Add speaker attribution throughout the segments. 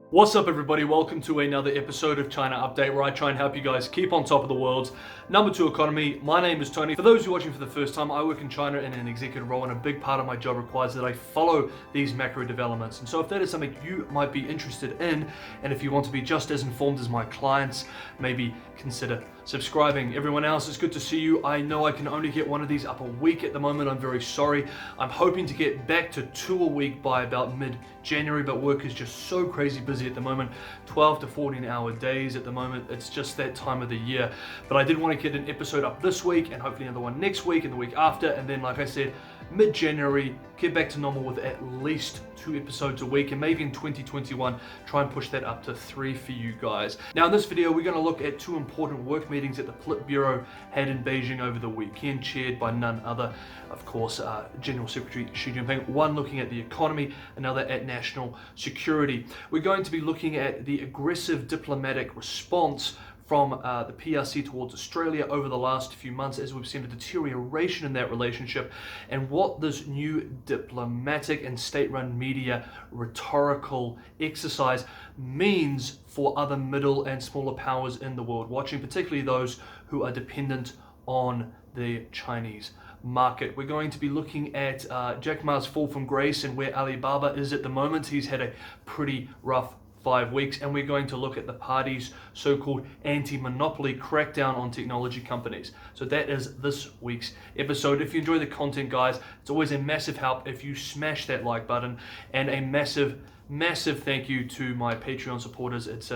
Speaker 1: What's up everybody, welcome to another episode of China Update where I try and help you guys keep on top of the world's number 2 economy. My name is Tony. For those who are watching for the first time, I work in China in an executive role and a big part of my job requires that I follow these macro developments. And so if that is something you might be interested in, and if you want to be just as informed as my clients, maybe consider subscribing. Everyone else, it's good to see you. I know I can only get one of these up a week at the moment. I'm very sorry. I'm hoping to get back to 2 a week by about mid-January, but work is just so crazy busy at the moment. 12 to 14 hour days at the moment. It's just that time of the year. But I did want to get an episode up this week and hopefully another one next week and the week after. And then, like I said, mid-January, get back to normal with at least 2 episodes a week, and maybe in 2021 try and push that up to 3 for you guys. Now in this video we're going to look at 2 important work meetings that the Politburo had in Beijing over the weekend, chaired by none other, of course, General Secretary Xi Jinping. One looking at the economy, another at national security. We're going to be looking at the aggressive diplomatic response from the PRC towards Australia over the last few months, as we've seen a deterioration in that relationship, and what this new diplomatic and state-run media rhetorical exercise means for other middle and smaller powers in the world watching, particularly those who are dependent on the Chinese market. We're going to be looking at Jack Ma's fall from grace and where Alibaba is at the moment. He's had a pretty rough 5 weeks, and we're going to look at the party's so-called anti-monopoly crackdown on technology companies. So that is this week's episode. If you enjoy the content, guys, it's always a massive help if you smash that like button, and a massive thank you to my Patreon supporters. It's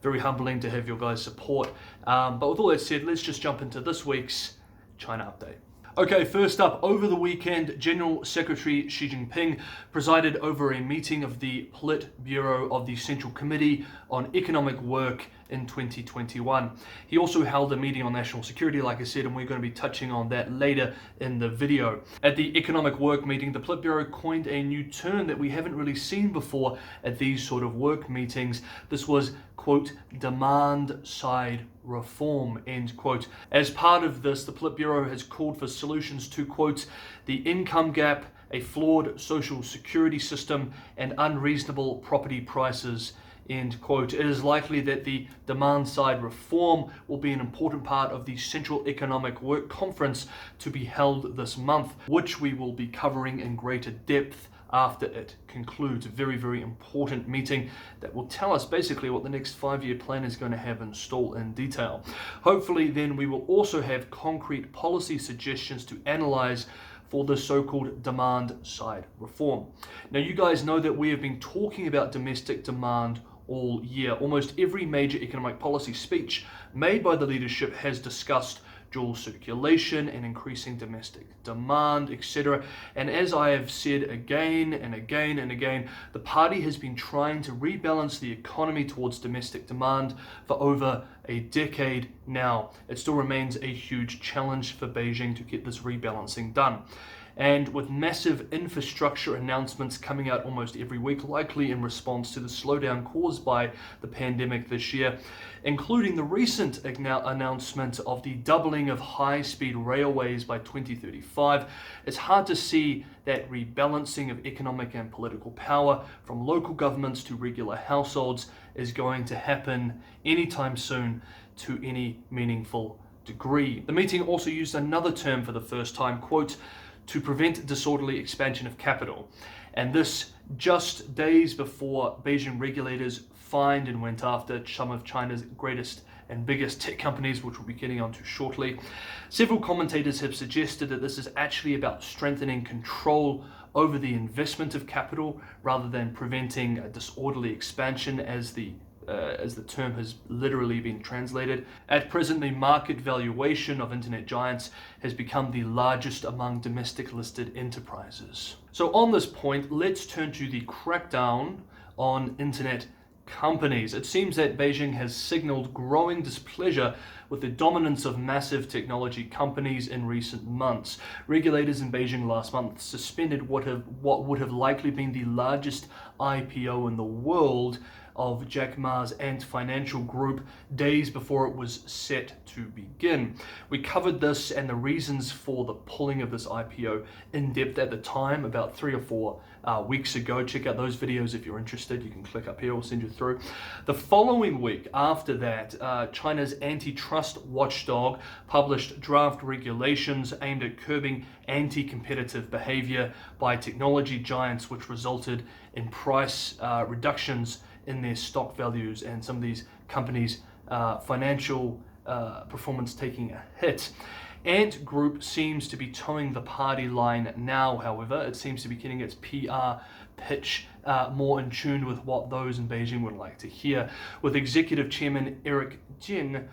Speaker 1: very humbling to have your guys' support. But with all that said, let's just jump into this week's China Update. Okay, first up, over the weekend, General Secretary Xi Jinping presided over a meeting of the Politburo of the Central Committee on Economic Work in 2021. He also held a meeting on national security, like I said, and we're going to be touching on that later in the video. At the Economic Work meeting, the Politburo coined a new term that we haven't really seen before at these sort of work meetings. This was, quote, demand side reform, end quote. As part of this, the Politburo has called for solutions to, quote, the income gap, a flawed social security system, and unreasonable property prices, end quote. It is likely that the demand side reform will be an important part of the Central Economic Work Conference to be held this month, which we will be covering in greater depth after it concludes. A very important meeting that will tell us basically what the next 5-year plan is going to have installed in detail. Hopefully then we will also have concrete policy suggestions to analyze for the so-called demand side reform. Now you guys know that we have been talking about domestic demand all year. Almost every major economic policy speech made by the leadership has discussed dual circulation and increasing domestic demand, etc. And as I have said again and again, the party has been trying to rebalance the economy towards domestic demand for over a decade now. It still remains a huge challenge for Beijing to get this rebalancing done. And with massive infrastructure announcements coming out almost every week, likely in response to the slowdown caused by the pandemic this year, including the recent announcement of the doubling of high-speed railways by 2035, it's hard to see that rebalancing of economic and political power from local governments to regular households is going to happen anytime soon to any meaningful degree. The meeting also used another term for the first time, quote, to prevent disorderly expansion of capital. And this just days before Beijing regulators fined and went after some of China's greatest and biggest tech companies, which we'll be getting onto shortly. Several commentators have suggested that this is actually about strengthening control over the investment of capital rather than preventing a disorderly expansion as the term has literally been translated. At present, the market valuation of internet giants has become the largest among domestic listed enterprises. So on this point, let's turn to the crackdown on internet companies. It seems that Beijing has signaled growing displeasure with the dominance of massive technology companies in recent months. Regulators in Beijing last month suspended what would have likely been the largest IPO in the world of Jack Ma's Ant Financial Group days before it was set to begin. We covered this and the reasons for the pulling of this IPO in depth at the time, about 3 or 4 weeks ago. Check out those videos if you're interested. You can click up here, I'll send you through. The following week after that, China's antitrust watchdog published draft regulations aimed at curbing anti-competitive behavior by technology giants, which resulted in price reductions in their stock values and some of these companies' financial performance taking a hit. Ant Group seems to be towing the party line now, however. It seems to be getting its PR pitch more in tune with what those in Beijing would like to hear, with Executive Chairman Eric Jin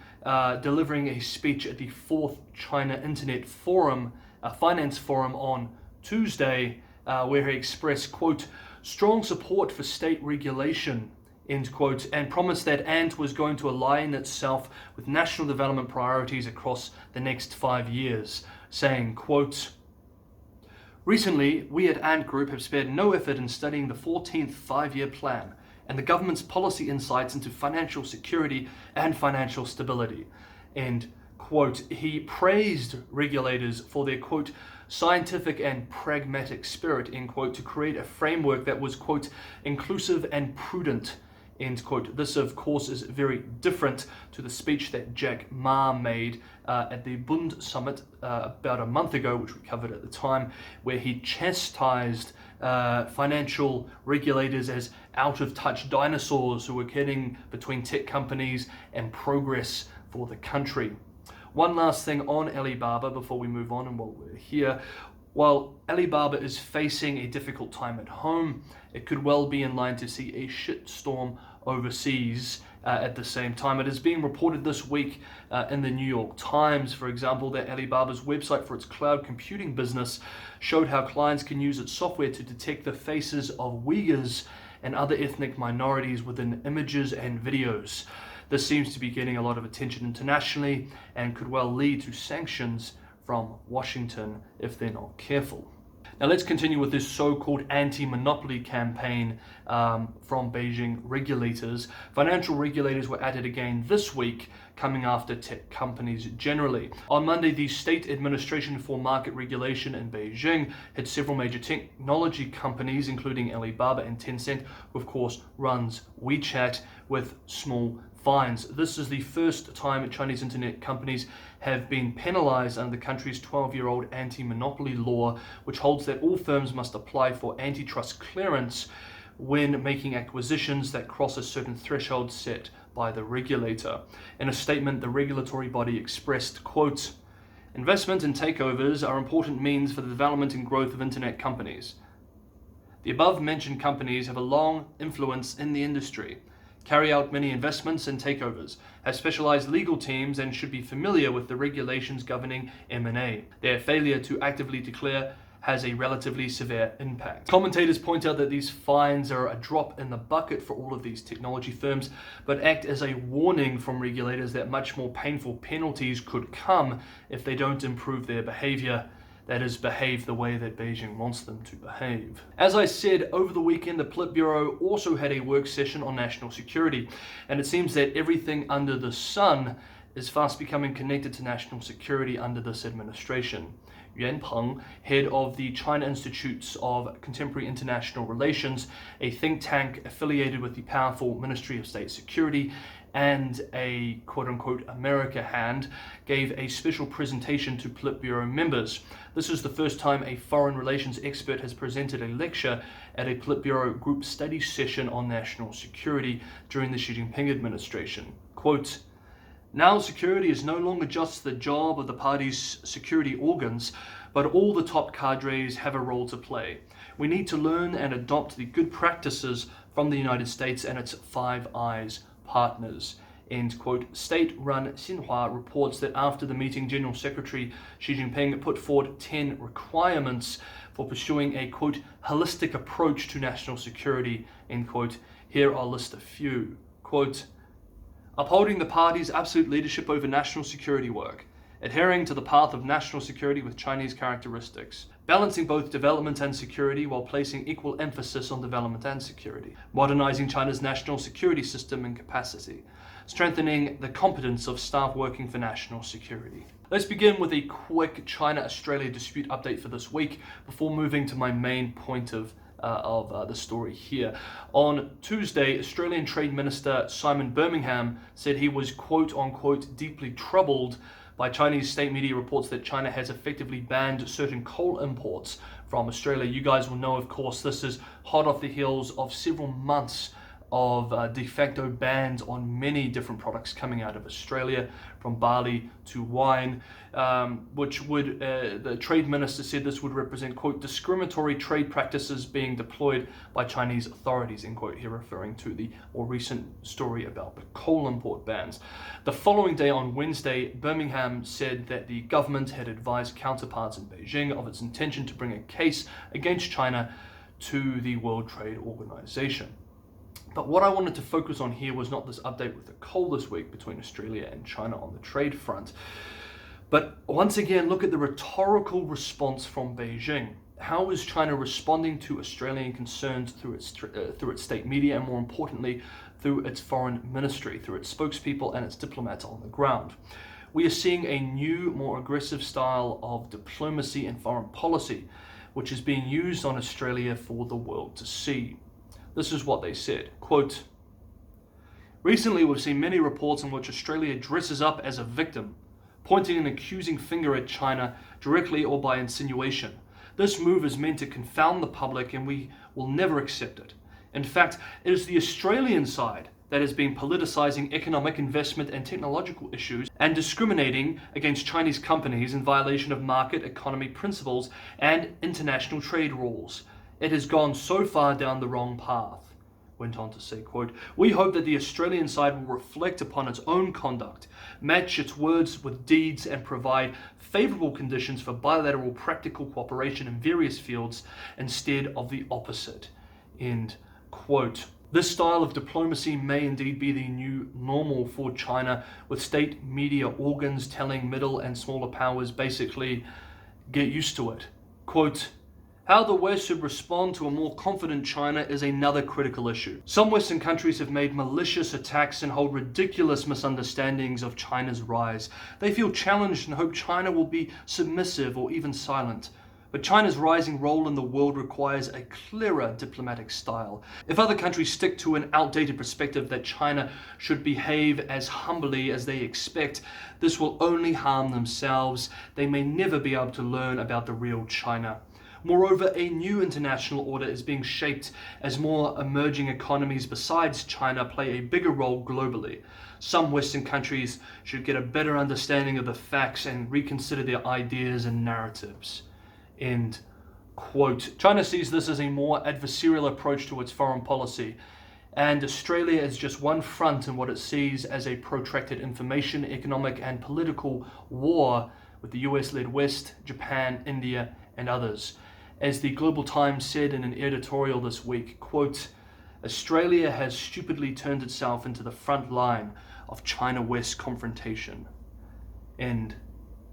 Speaker 1: delivering a speech at the 4th China Internet Forum, Finance Forum on Tuesday, where he expressed, quote, strong support for state regulation, end quote, and promised that Ant was going to align itself with national development priorities across the next 5 years, saying, quote, recently, we at Ant Group have spared no effort in studying the 14th five-year plan and the government's policy insights into financial security and financial stability, end quote. He praised regulators for their, quote, scientific and pragmatic spirit, end quote, to create a framework that was, quote, inclusive and prudent, end quote. This, of course, is very different to the speech that Jack Ma made at the Bund Summit about a month ago, which we covered at the time, where he chastised financial regulators as out-of-touch dinosaurs who were getting between tech companies and progress for the country. One last thing on Alibaba before we move on and while we're here. While Alibaba is facing a difficult time at home, it could well be in line to see a shitstorm overseas at the same time. It is being reported this week in the New York Times, for example, that Alibaba's website for its cloud computing business showed how clients can use its software to detect the faces of Uyghurs and other ethnic minorities within images and videos. This seems to be getting a lot of attention internationally and could well lead to sanctions from Washington if they're not careful. Now let's continue with this so-called anti-monopoly campaign from Beijing regulators. Financial regulators were at it again this week, coming after tech companies generally. On Monday, the State Administration for Market Regulation in Beijing hit several major technology companies, including Alibaba and Tencent, who of course runs WeChat, with small fines. This is the first time Chinese internet companies have been penalized under the country's 12-year-old anti-monopoly law, which holds that all firms must apply for antitrust clearance when making acquisitions that cross a certain threshold set by the regulator. In a statement, the regulatory body expressed, quote, investment and takeovers are important means for the development and growth of internet companies. The above-mentioned companies have a long influence in the industry, carry out many investments and takeovers, have specialized legal teams, and should be familiar with the regulations governing M&A. Their failure to actively declare has a relatively severe impact. Commentators point out that these fines are a drop in the bucket for all of these technology firms, but act as a warning from regulators that much more painful penalties could come if they don't improve their behavior. That is, behave the way that Beijing wants them to behave. As I said, over the weekend, the Politburo also had a work session on national security, and it seems that everything under the sun is fast becoming connected to national security under this administration. Yuan Peng, head of the China Institutes of Contemporary International Relations, a think tank affiliated with the powerful Ministry of State Security and a quote-unquote America hand, gave a special presentation to Politburo members. This is the first time a foreign relations expert has presented a lecture at a Politburo group study session on national security during the Xi Jinping administration. Quote, now security is no longer just the job of the party's security organs, but all the top cadres have a role to play. We need to learn and adopt the good practices from the United States and its Five Eyes partners. End quote. State-run Xinhua reports that after the meeting, General Secretary Xi Jinping put forward 10 requirements for pursuing a, quote, holistic approach to national security, end quote. Here I'll list a few. Quote, upholding the party's absolute leadership over national security work, adhering to the path of national security with Chinese characteristics, balancing both development and security while placing equal emphasis on development and security, modernizing China's national security system and capacity, strengthening the competence of staff working for national security. Let's begin with a quick China-Australia dispute update for this week before moving to my main point of the story here. On Tuesday, Australian Trade Minister Simon Birmingham said he was quote-unquote deeply troubled by Chinese state media reports that China has effectively banned certain coal imports from Australia. You guys will know, of course, this is hot off the heels of several months of de facto bans on many different products coming out of Australia, from barley to wine, which would, the trade minister said this would represent, quote, discriminatory trade practices being deployed by Chinese authorities, end quote, here referring to the more recent story about the coal import bans. The following day, on Wednesday, Birmingham said that the government had advised counterparts in Beijing of its intention to bring a case against China to the World Trade Organization. But what I wanted to focus on here was not this update with the coal this week between Australia and China on the trade front, but once again, look at the rhetorical response from Beijing. How is China responding to Australian concerns through its state media, and more importantly, through its foreign ministry, through its spokespeople and its diplomats on the ground? We are seeing a new, more aggressive style of diplomacy and foreign policy, which is being used on Australia for the world to see. This is what they said, quote, recently we've seen many reports in which Australia dresses up as a victim, pointing an accusing finger at China directly or by insinuation. This move is meant to confound the public, and we will never accept it. In fact, it is the Australian side that has been politicizing economic investment and technological issues and discriminating against Chinese companies in violation of market economy principles and international trade rules. It has gone so far down the wrong path, went on to say, quote, we hope that the Australian side will reflect upon its own conduct, match its words with deeds, and provide favourable conditions for bilateral practical cooperation in various fields instead of the opposite, end quote. This style of diplomacy may indeed be the new normal for China, with state media organs telling middle and smaller powers basically, get used to it. Quote, how the West should respond to a more confident China is another critical issue. Some Western countries have made malicious attacks and hold ridiculous misunderstandings of China's rise. They feel challenged and hope China will be submissive or even silent. But China's rising role in the world requires a clearer diplomatic style. If other countries stick to an outdated perspective that China should behave as humbly as they expect, this will only harm themselves. They may never be able to learn about the real China. Moreover, a new international order is being shaped as more emerging economies besides China play a bigger role globally. Some Western countries should get a better understanding of the facts and reconsider their ideas and narratives. End quote. China sees this as a more adversarial approach to its foreign policy, and Australia is just one front in what it sees as a protracted information, economic and political war with the US-led West, Japan, India, and others. As the Global Times said in an editorial this week, quote, Australia has stupidly turned itself into the front line of China-West confrontation, end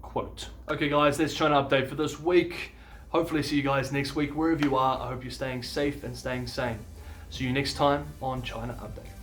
Speaker 1: quote. Okay guys, that's China Update for this week. Hopefully see you guys next week wherever you are. I hope you're staying safe and staying sane. See you next time on China Update.